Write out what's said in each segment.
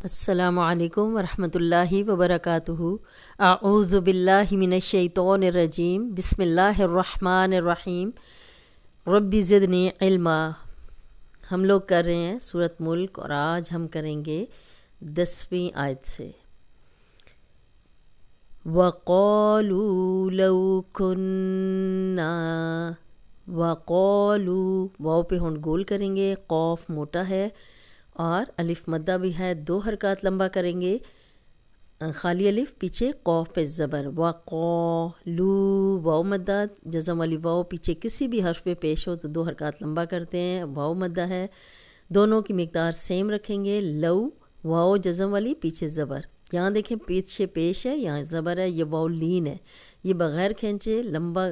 السلام علیکم ورحمۃ اللہ وبرکاتہ۔ اعوذ باللہ من الشیطان الرجیم، بسم اللہ الرحمن الرحیم۔ رب زدنی علما۔ ہم لوگ کر رہے ہیں سورۃ ملک، اور آج ہم کریں گے 10ویں آیت سے۔ وَقَالُوا لَوْ كُنَّا، وَقَالُوا واو پہ ہونٹ گول کریں گے، قوف موٹا ہے اور الف مدہ بھی ہے، 2 حرکات لمبا کریں گے، خالی الف پیچھے قوف پہ زبر، وَقَالُوا واو مدہ، جزم والی واو پیچھے کسی بھی حرف پہ پیش ہو تو 2 حرکات لمبا کرتے ہیں، واو مدہ ہے، دونوں کی مقدار سیم رکھیں گے۔ لو واو جزم والی پیچھے زبر، یہاں دیکھیں پیچھے پیش ہے، یہاں زبر ہے، یہ واو لین ہے، یہ بغیر کھینچے لمبا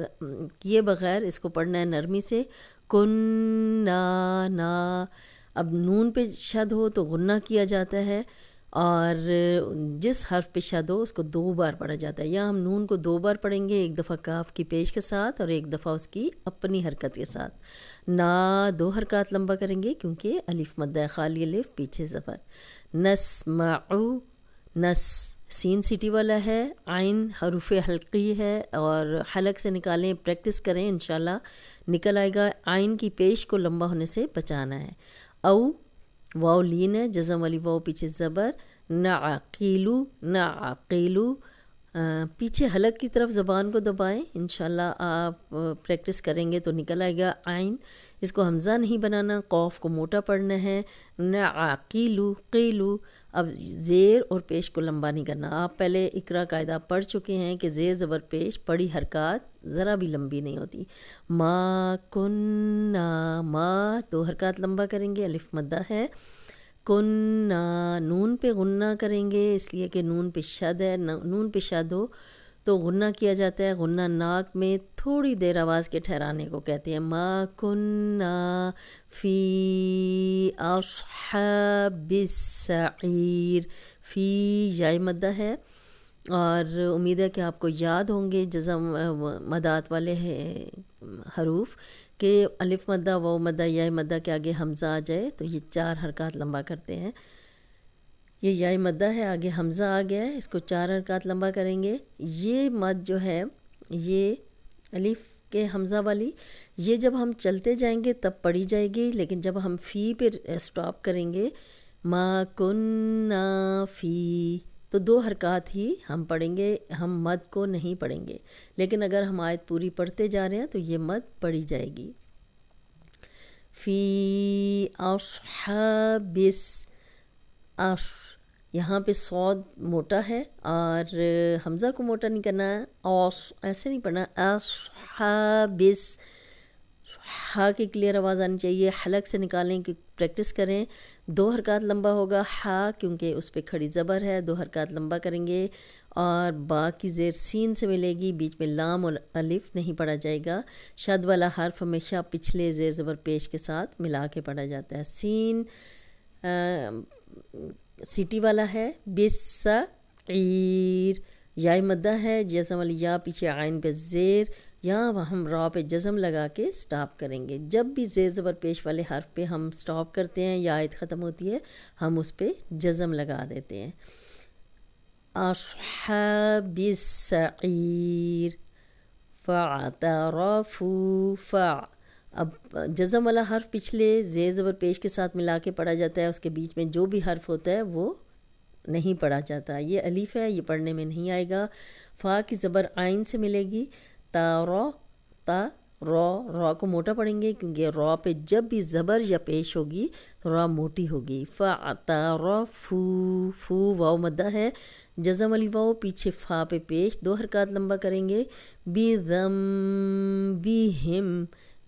کیے بغیر اس کو پڑھنا ہے نرمی سے۔ کنّا نا، اب نون پہ شد ہو تو غنہ کیا جاتا ہے، اور جس حرف پہ شد ہو اس کو 2 بار پڑھا جاتا ہے۔ یہاں ہم نون کو 2 بار پڑھیں گے، ایک دفعہ کاف کی پیش کے ساتھ اور ایک دفعہ اس کی اپنی حرکت کے ساتھ۔ نا 2 حرکات لمبا کریں گے کیونکہ الف مدہ ہے، خالی الف پیچھے زبر۔ نسمعو، نس سین سٹی والا ہے، عین حروف حلقی ہے اور حلق سے نکالیں، پریکٹس کریں، انشاءاللہ نکل آئے گا۔ عین کی پیش کو لمبا ہونے سے بچانا ہے۔ او واو لین ہے، جزم والی واو پیچھے زبر۔ نعقیلو، نعقیلو، پیچھے حلق کی طرف زبان کو دبائیں، انشاءاللہ آپ پریکٹس کریں گے تو نکل آئے گا۔ عین اس کو حمزہ نہیں بنانا، قوف کو موٹا پڑھنا ہے۔ نعقیلو، قیلو، اب زیر اور پیش کو لمبا نہیں کرنا۔ آپ پہلے اقرا قاعدہ پڑھ چکے ہیں کہ زیر زبر پیش پڑی حرکات ذرا بھی لمبی نہیں ہوتی۔ ما کنّا، ما 2 حرکات لمبا کریں گے، الف مدہ ہے۔ کنّا نون پہ غنہ کریں گے، اس لیے کہ نون پہ شد ہے، نون پہ شد ہو تو غنہ کیا جاتا ہے۔ غنہ ناک میں تھوڑی دیر آواز کے ٹھہرانے کو کہتے ہیں۔ ما کنّا فی اصحاب السعیر، فی یائے مدہ ہے، اور امید ہے کہ آپ کو یاد ہوں گے جزم مدات والے حروف کہ الف مدہ، واو مدہ، یائے مدہ کے آگے حمزہ آ جائے تو یہ 4 حرکات لمبا کرتے ہیں۔ یہ یائے مدہ ہے، آگے حمزہ آ گیا ہے، اس کو 4 حرکات لمبا کریں گے۔ یہ مد جو ہے، یہ الف کے حمزہ والی، یہ جب ہم چلتے جائیں گے تب پڑھی جائے گی، لیکن جب ہم فی پہ سٹاپ کریں گے، ما کنّا فی، تو 2 حرکات ہی ہم پڑھیں گے، ہم مد کو نہیں پڑھیں گے، لیکن اگر ہم آیت پوری پڑھتے جا رہے ہیں تو یہ مد پڑھی جائے گی۔ فی اصحاب یہاں پہ صاد موٹا ہے اور حمزہ کو موٹا نہیں کرنا ہے، ایسے نہیں پڑھنا، اصحاب، ہا کی کلیئر آواز آنی چاہیے، حلق سے نکالیں کہ پریکٹس کریں۔ 2 حرکات لمبا ہوگا، ہا کیونکہ اس پہ کھڑی زبر ہے، 2 حرکات لمبا کریں گے، اور با کی زیر سین سے ملے گی، بیچ میں لام اور الف نہیں پڑھا جائے گا۔ شد والا حرف ہمیشہ پچھلے زیر زبر پیش کے ساتھ ملا کے پڑھا جاتا ہے۔ سین سیٹی والا ہے، بالسعیر، یائے مدہ ہے، جزم والی یا پیچھے عین پہ زیر، یہاں ہم را پہ جزم لگا کے سٹاپ کریں گے۔ جب بھی زیر زبر پیش والے حرف پہ ہم سٹاپ کرتے ہیں یا آیت ختم ہوتی ہے، ہم اس پہ جزم لگا دیتے ہیں۔ اصحاب السعیر فاعترفوا، اب جزم والا حرف پچھلے زیر زبر پیش کے ساتھ ملا کے پڑھا جاتا ہے، اس کے بیچ میں جو بھی حرف ہوتا ہے وہ نہیں پڑھا جاتا۔ یہ الف ہے، یہ پڑھنے میں نہیں آئے گا۔ فا کی زبر عین سے ملے گی، تا را کو موٹا پڑھیں گے کیونکہ را پہ جب بھی زبر یا پیش ہوگی تو را موٹی ہوگی۔ فاعترفوا، فو واو مدہ ہے، جزم والی واو پیچھے فا پہ پیش، 2 حرکات لمبا کریں گے۔ بذنبہم،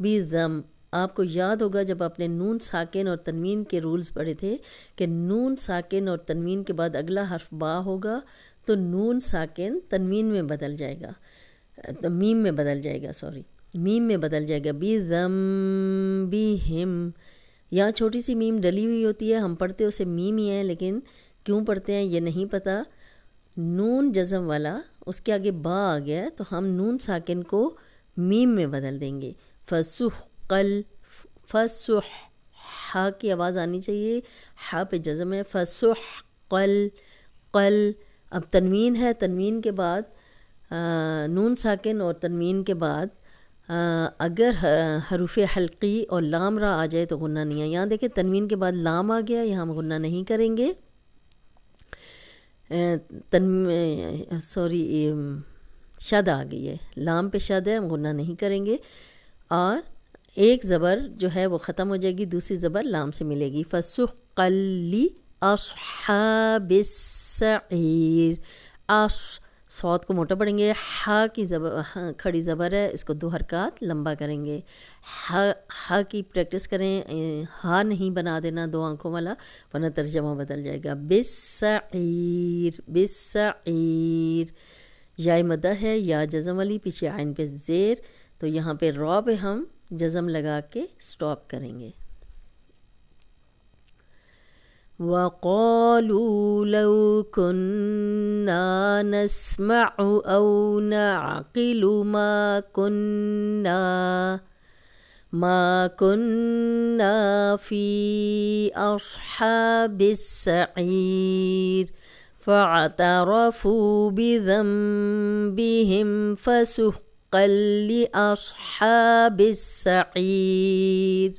بذم، آپ کو یاد ہوگا جب آپ نے نون ساکن اور تنوین کے رولز پڑھے تھے کہ نون ساکن اور تنوین کے بعد اگلا حرف با ہوگا تو نون ساکن تنوین میں بدل جائے گا، میم میں بدل جائے گا، میم میں بدل جائے گا۔ بذنبہم، یہاں چھوٹی سی میم ڈلی ہوئی ہوتی ہے، ہم پڑھتے اسے میم ہی ہیں، لیکن کیوں پڑھتے ہیں یہ نہیں پتہ۔ نون جزم والا، اس کے آگے با آ گیا ہے تو ہم نون ساکن کو میم میں بدل دیں گے۔ فسحقل، فسح، ہا کی آواز آنی چاہیے، ہا پہ جزم ہے۔ قل قل. اب تنوین ہے، تنوین کے بعد نون ساکن اور تنوین کے بعد اگر حروف حلقی اور لام را آ جائے تو غنہ نہیں ہے. یہاں دیکھیں تنوین کے بعد لام آ گیا، یہاں ہم غنہ نہیں کریں گے. شد آ گئی ہے، لام پہ شد ہے، ہم غنہ نہیں کریں گے. اور ایک زبر جو ہے وہ ختم ہو جائے گی، دوسری زبر لام سے ملے گی. فسحقا لاصحاب السعیر. صوت کو موٹا پڑھیں گے. ہا کی زبر کھڑی زبر ہے، اس کو 2 حرکات لمبا کریں گے. ہا کی پریکٹس کریں، ہا نہیں بنا دینا 2 آنکھوں والا ورنہ ترجمہ بدل جائے گا. بالسعیر بالسعیر. یا مدہ ہے، یا جزم والی، پیچھے عین پہ زیر، تو یہاں پہ را پہ ہم جزم لگا کے سٹاپ کریں گے. وَقَالُوا لَوْ كُنَّا نَسْمَعُ أَوْ نَعْقِلُ مَا كُنَّا فِي أَصْحَابِ السَّعِيرِ فَاعْتَرَفُوا بِذَنبِهِمْ فَسُحْقًا لِأَصْحَابِ السَّعِيرِ.